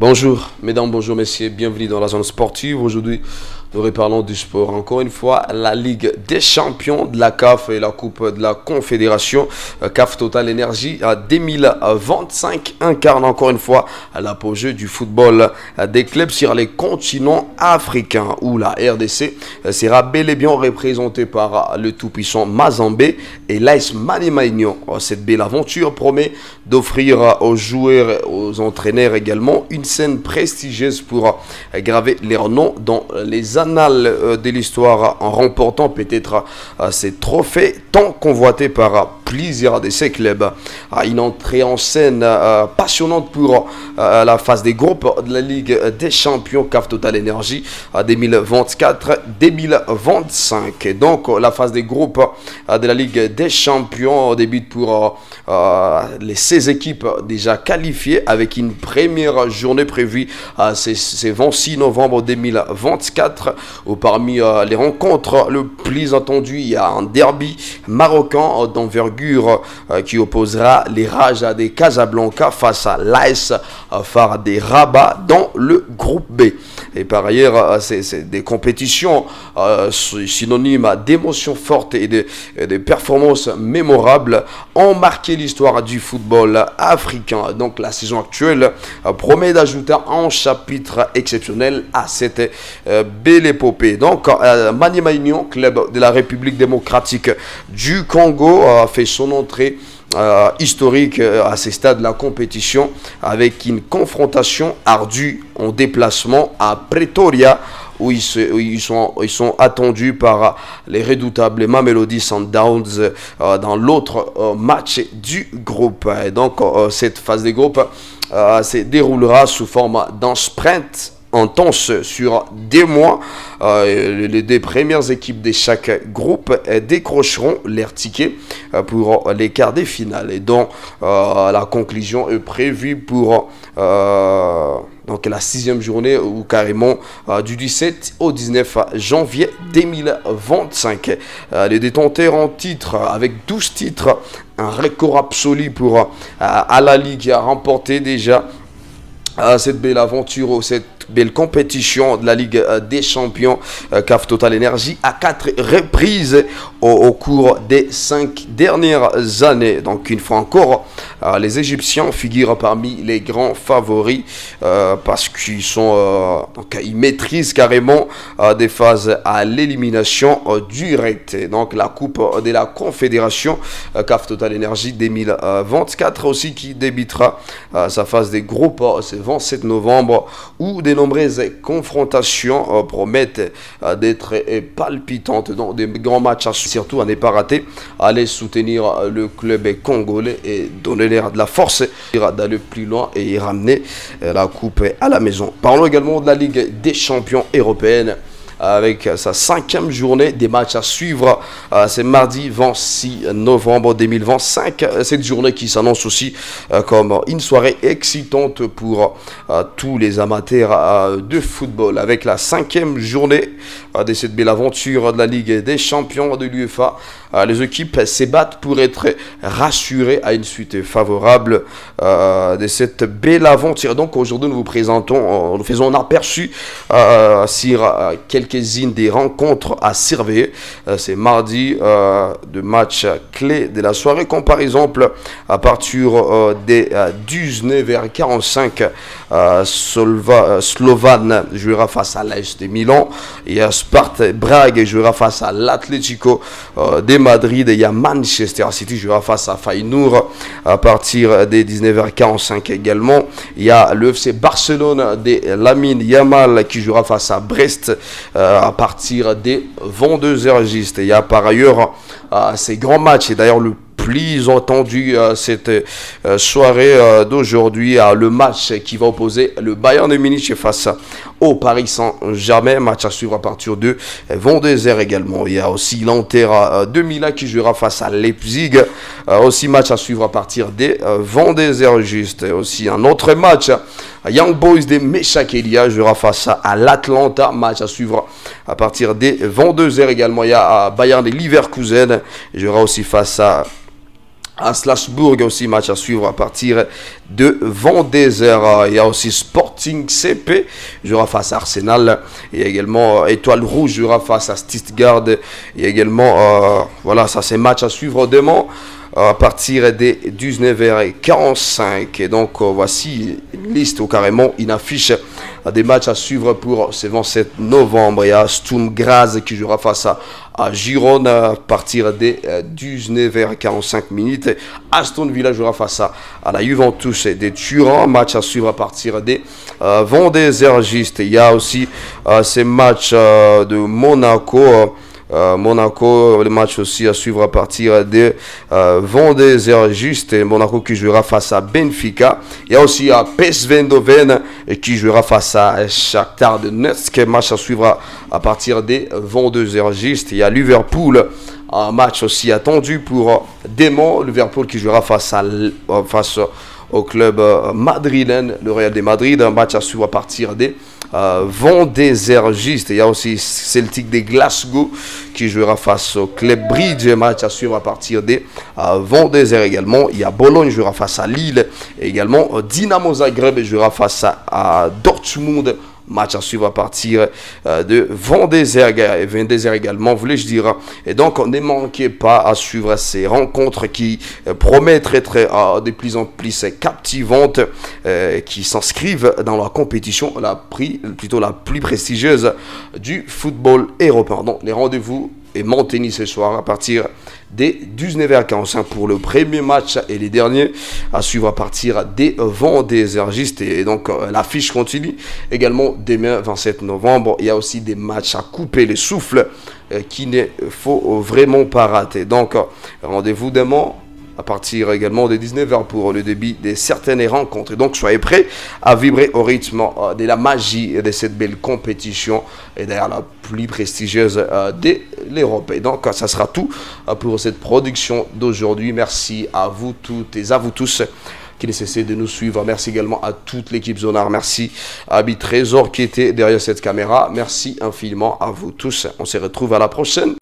Bonjour mesdames, bonjour messieurs, bienvenue dans la zone sportive. Aujourd'hui, nous reparlons du sport. Encore une fois, la Ligue des champions de la CAF et la Coupe de la Confédération CAF Total Energy 2025 incarne encore une fois l'apogée du football des clubs sur les continents africains où la RDC sera bel et bien représentée par le tout-puissant Mazembe et l'AS Maniema. Cette belle aventure promet d'offrir aux joueurs et aux entraîneurs également une scène prestigieuse pour graver leur nom dans les annales de l'histoire en remportant peut-être ces trophées tant convoités par plusieurs de ces clubs. Une entrée en scène passionnante pour la phase des groupes de la Ligue des champions CAF Total Energy 2024-2025. Donc la phase des groupes de la Ligue des champions débute pour les 16 équipes déjà qualifiées avec une première journée prévue c'est 26 novembre 2024 où parmi les rencontres le plus attendu il y a un derby marocain d'envergure qui opposera les Raja de Casablanca face à l'AS FAR des Rabat dans le groupe B. Et par ailleurs, c'est des compétitions synonymes d'émotions fortes et de performances mémorables ont marqué l'histoire du football africain. Donc la saison actuelle promet d'ajouter un chapitre exceptionnel à cette belle épopée. Donc Maniema Union, club de la République démocratique du Congo, a fait son entrée historique à ces stades de la compétition avec une confrontation ardue en déplacement à Pretoria où ils sont attendus par les redoutables Mamelodi Sundowns dans l'autre match du groupe. Et donc cette phase des groupes se déroulera sous forme d'un sprint intense sur des mois. Les deux premières équipes de chaque groupe décrocheront leurs tickets pour les quarts de finale. Et donc la conclusion est prévue pour donc la 6e journée ou carrément du 17 au 19 janvier 2025. Les détenteurs en titre avec 12 titres, un record absolu pour à la Ligue qui a remporté déjà cette belle aventure ou cette belle compétition de la Ligue des champions CAF Total Energy à 4 reprises au cours des 5 dernières années. Donc une fois encore, les Égyptiens figurent parmi les grands favoris parce qu'ils sont ils maîtrisent carrément des phases à l'élimination directe. Donc la Coupe de la Confédération CAF Total Energy 2024 aussi qui débutera sa phase des groupes ce 27 novembre où des nombreuses confrontations promettent d'être palpitantes dans des grands matchs, surtout à ne pas rater. Aller soutenir le club congolais et donner l'air de la force d'aller plus loin et ramener la coupe à la maison. Parlons également de la Ligue des champions européenne avec sa 5e journée des matchs à suivre. C'est mardi 26 novembre 2025. Cette journée qui s'annonce aussi comme une soirée excitante pour tous les amateurs de football. Avec la 5e journée de cette belle aventure de la Ligue des champions de l'UEFA, les équipes se battent pour être rassurées à une suite favorable de cette belle aventure. Donc aujourd'hui nous vous présentons, nous faisons un aperçu sur quelques-unes des rencontres à surveiller. C'est mardi de matchs clés de la soirée, comme par exemple à partir des 19h45 Slovan jouera face à l'AS de Milan et Sparta Brague jouera face à l'Atlético de Madrid. Il y a Manchester City jouera face à Feyenoord à partir des 19h45 également. Il y a le FC Barcelone de Lamine Yamal qui jouera face à Brest à partir des 22h juste. Il y a par ailleurs ces grands matchs et d'ailleurs le plus entendu cette soirée d'aujourd'hui, le match qui va opposer le Bayern de Munich face au Paris Saint-Germain, match à suivre à partir de 22h également. Il y a aussi l'Inter de Milan qui jouera face à Leipzig, aussi match à suivre à partir des 22h juste. Aussi un autre match, Young Boys de Meshak-Elia jouera face à l'Atlanta, match à suivre à partir des 22h également. Il y a Bayern de Leverkusen jouera aussi face à À Strasbourg aussi, match à suivre à partir de Vendézer. Il y a aussi Sporting CP, jouera face à Arsenal. Il y a également Étoile Rouge, jouera face à Stuttgart. Il y a également, voilà, ça c'est match à suivre demain à partir des 19h45. Et donc, voici une liste ou carrément une affiche des matchs à suivre pour ce 27 novembre. Il y a Sturm Graz qui jouera face à Girona à partir des 19h45 minutes. Aston Villa jouera face à la Juventus de Turin. Match à suivre à partir des 22h. Il y a aussi ces matchs de Monaco. Monaco, le match aussi à suivre à partir de 22h. Monaco qui jouera face à Benfica. Il y a aussi PSV Eindhoven qui jouera face à Shakhtar Donetsk. Match à suivre à partir des 22h. Il y a Liverpool, un match aussi attendu pour demain. Liverpool qui jouera face au club madrilène, le Real de Madrid. Un match à suivre à partir des 22h. Il y a aussi Celtic de Glasgow qui jouera face au Club Bridge. Match à suivre à partir des 22h également. Il y a Bologne jouera face à Lille. Et également Dynamo Zagreb jouera face à Dortmund. Match à suivre à partir de 22h également, voulais-je dire. Et donc, ne manquez pas à suivre ces rencontres qui promettent d'être de plus en plus captivantes, qui s'inscrivent dans la compétition la plus prestigieuse du football européen. Donc, les rendez-vous et Montaigne ce soir à partir des 19h45 pour le premier match et les derniers à suivre à partir des 22h. Et donc l'affiche continue également demain 27 novembre. Il y a aussi des matchs à couper le souffle qu'il ne faut vraiment pas rater. Donc rendez-vous demain à partir également de 19h pour le début de certaines rencontres. Et donc, soyez prêts à vibrer au rythme de la magie de cette belle compétition et d'ailleurs la plus prestigieuse de l'Europe. Et donc, ça sera tout pour cette production d'aujourd'hui. Merci à vous toutes et à vous tous qui ne cessez de nous suivre. Merci également à toute l'équipe Zonard. Merci à Abi Trésor qui était derrière cette caméra. Merci infiniment à vous tous. On se retrouve à la prochaine.